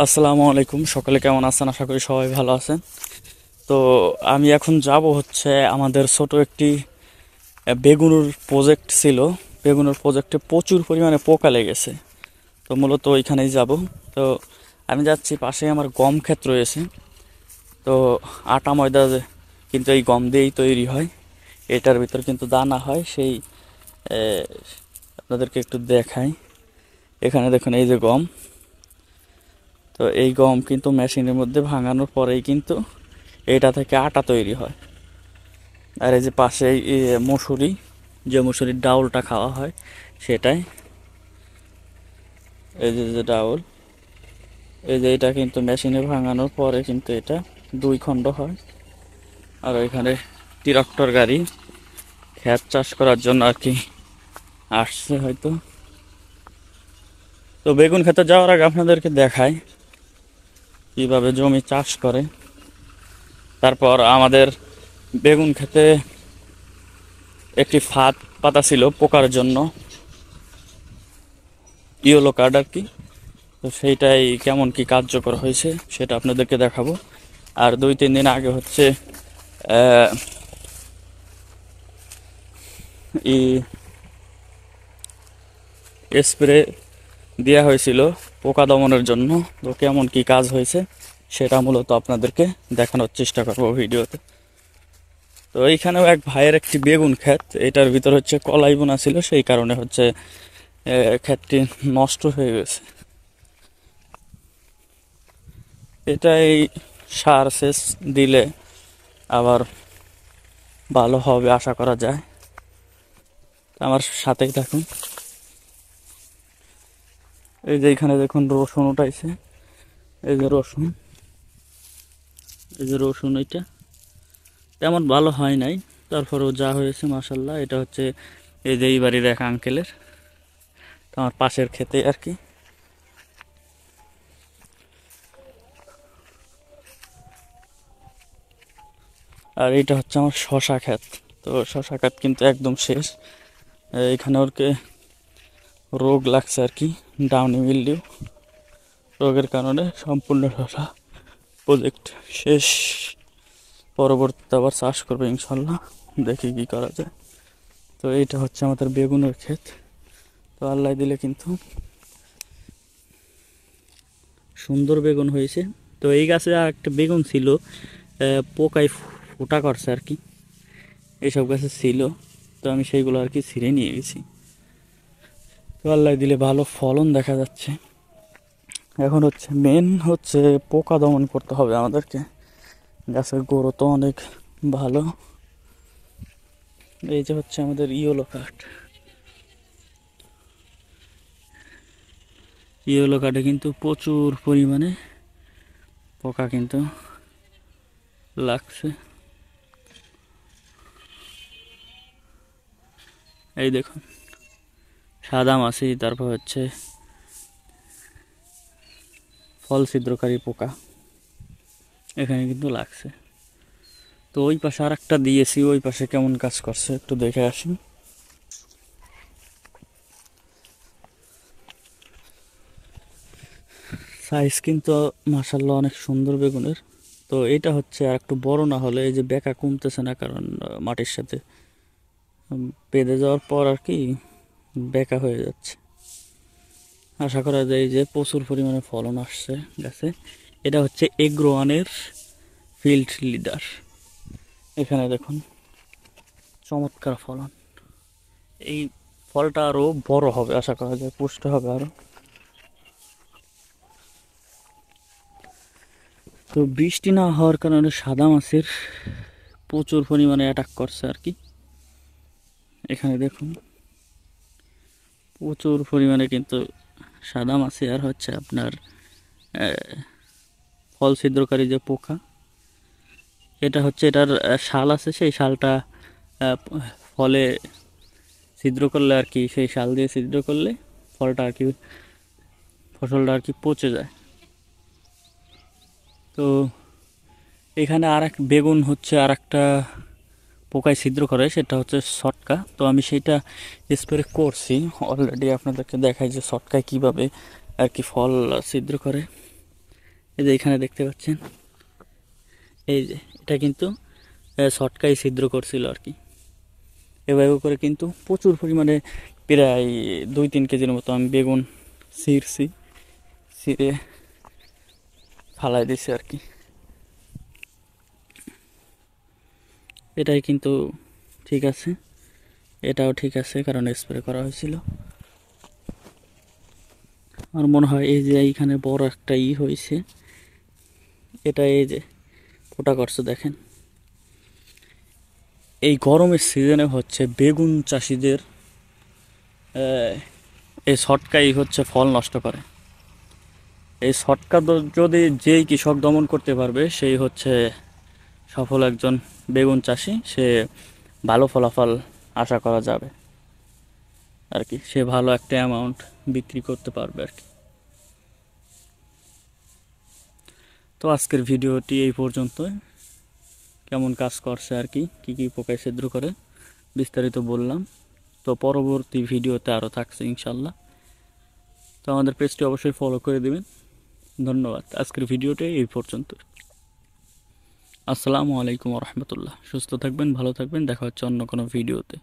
আসসালামু আলাইকুম, সকলে কেমন আছেন? আশা করি সবাই ভালো আছেন। তো আমি এখন যাব হচ্ছে আমাদের ছোট একটি বেগুনের প্রজেক্ট ছিল। বেগুনের প্রজেক্টে প্রচুর পরিমাণে পোকা লেগেছে। তো মূলত ওইখানেই যাব। তো আমি যাচ্ছি, পাশে আমার গম ক্ষেত রয়েছে। তো আটা ময়দা কিন্তু এই গম দিয়েই তৈরি হয়। এটার ভিতর কিন্তু দানা হয় সেই আহ, আপনাদেরকে একটু দেখাই। এখানে দেখুন, এই যে গম। তো এই গম কিন্তু মেশিনের মধ্যে ভাঙানোর পরেই কিন্তু এটা থেকে আটা তৈরি হয়। আর এই যে পাশে মসুরি, যে মসুরির ডাউলটা খাওয়া হয় সেটাই। এই যে যে ডাউল, এই যে এটা কিন্তু মেশিনে ভাঙানোর পরে কিন্তু এটা দুই খণ্ড হয়। আর ওইখানে ট্রাক্টর গাড়ি ক্ষেত চাষ করার জন্য আর কি আসছে হয়তো। তো বেগুন খেতে যাওয়ার আগে আপনাদেরকে দেখাই কিভাবে জমি চাষ করে। তারপর আমাদের বেগুন খেতে একটি ফাঁদ পাতা ছিল পোকার জন্য, ইয়েলো কার্ড আর কি। তো সেইটাই কেমন কি কার্যকর হয়েছে সেটা আপনাদেরকে দেখাবো। আর 2-3 দিন আগে হচ্ছে আহ, স্প্রে দেওয়া হয়েছিল পোকা দমনের জন্য। তো কেমন কি কাজ হয়েছে সেটা মূলত আপনাদেরকে দেখানোর চেষ্টা করবো ভিডিওতে। তো এইখানেও এক ভাইয়ের একটি বেগুন ক্ষেত, এটার ভিতর হচ্ছে কলাই বোনা ছিল, সেই কারণে হচ্ছে ক্ষেতটি নষ্ট হয়ে গেছে। এটাই সার সেচ দিলে আবার ভালো হবে আশা করা যায়। আমার সাথেই থাকুন। এই যে এখানে দেখুন রসুন উঠাইছে, এই যে রসুন, এই যে রসুন। এটা তেমন ভালো হয় নাই, তারপরেও যা হয়েছে মাশাল্লাহ। এটা হচ্ছে এই যে এই বাড়ির এক আঙ্কেলের, আমার পাশের খেতে আর কি। আর এটা হচ্ছে আমার শশা ক্ষেত। তো শশা ক্ষেত কিন্তু একদম শেষ। এখানে ওরকে রোগ লাগছে আর কি, ডাউনি মিলডিউ রোগের কারণে সম্পূর্ণ শশা প্রজেক্ট শেষ। পরবর্তীতে আবার চাষ করবে ইনশাল্লাহ, দেখি কি করা যায়। তো এইটা হচ্ছে আমাদের বেগুনের ক্ষেত। তো আল্লাহ দিলে কিন্তু সুন্দর বেগুন হয়েছে। তো এই গাছে আর একটা বেগুন ছিল, পোকায় ফোটা করছে আর কি, এইসব গাছে ছিল। তো আমি সেইগুলো আর কি ছিঁড়ে নিয়ে গেছি। তো আল্লাহ দিলে ভালো ফলন দেখা যাচ্ছে। এখন হচ্ছে মেন হচ্ছে পোকা দমন করতে হবে আমাদেরকে। গাছের গোড়ো তো অনেক ভালো। এই যে হচ্ছে আমাদের ইয়েলো কাঠ। ইয়েলো কাঠে কিন্তু প্রচুর পরিমাণে পোকা কিন্তু লাগছে। এই দেখুন, সাদা মাছি, তারপর হচ্ছে ফল ছিদ্রকারী পোকা এখানে কিন্তু লাগছে। তো ওই পাশে আর একটা দিয়েছি, ওই পাশে কেমন কাজ করছে একটু দেখে আসি। সাইজ কিন্তু মাশাল্লাহ অনেক সুন্দর বেগুনের। তো এটা হচ্ছে আর একটু বড় না হলে এই যে বেকা কমতেছে না, কারণ মাটির সাথে বেঁধে যাওয়ার পর আর কি বেকা হয়ে যাচ্ছে। আশা করা যায় যে প্রচুর পরিমাণে ফলন আসছে গাছে। এটা হচ্ছে এগ্রোয়ানের ফিল্ড লিডার। এখানে দেখুন চমৎকার ফলন। এই ফলটা আরো বড় হবে আশা করা যায়, পুষ্ট হবে আরো। তো বৃষ্টি না হওয়ার কারণে সাদা মাছের প্রচুর পরিমাণে অ্যাটাক করছে আর কি। এখানে দেখুন প্রচুর পরিমাণে কিন্তু সাদা মাছে আর হচ্ছে আপনার ফল ছিদ্রকারী যে পোকা, এটা হচ্ছে এটার শাল আছে, সেই শালটা ফলে ছিদ্র করলে আর কি, সেই শাল দিয়ে ছিদ্র করলে ফলটা আর কি, ফসলটা আর কি পচে যায়। তো এখানে আর এক বেগুন হচ্ছে আর একটা পোকায় ছিদ্র করে, সেটা হচ্ছে ছটকা। তো আমি সেইটা স্প্রে করছি অলরেডি, আপনাদেরকে দেখাই যে ছটকায় কীভাবে আর কি ফল ছিদ্র করে। এই যে এখানে দেখতে পাচ্ছেন, এই যে এটা কিন্তু ছটকাই ছিদ্র করছিল আর কি। এভাবে করে কিন্তু প্রচুর পরিমাণে প্রায় 2-3 কেজির মতো আমি বেগুন ছিঁড়ছি, ছিঁড়ে ফালাই দিছি আর কি। এটাই কিন্তু ঠিক আছে, এটাও ঠিক আছে, কারণ স্প্রে করা হয়েছিল। আমার মনে হয় এই যে এইখানে বড় একটা হয়েছে, এটা এই যে ফোটা করছে দেখেন। এই গরমের সিজনে হচ্ছে বেগুন চাষিদের এই ছটকাই হচ্ছে ফল নষ্ট করে। এই ছটকা যদি যেই কৃষক দমন করতে পারবে সেই হচ্ছে সফল একজন বেগুন চাষি, সে ভালো ফলাফল আশা করা যাবে আর কি, সে ভালো একটা অ্যামাউন্ট বিক্রি করতে পারবে আর কি। তো আজকের ভিডিওটি এই পর্যন্তই। কেমন কাজ করছে আর কি, কী কী পোকায় ছিদ্র করে বিস্তারিত বললাম। তো পরবর্তী ভিডিওতে আরও থাকছে ইনশাল্লাহ। তো আমাদের পেজটি অবশ্যই ফলো করে দিবেন। ধন্যবাদ। আজকের ভিডিওটি এই পর্যন্ত। আসসালামু আলাইকুম রহমতুল্লাহ। সুস্থ থাকবেন, ভালো থাকবেন, দেখা হচ্ছে অন্য কোনো ভিডিওতে।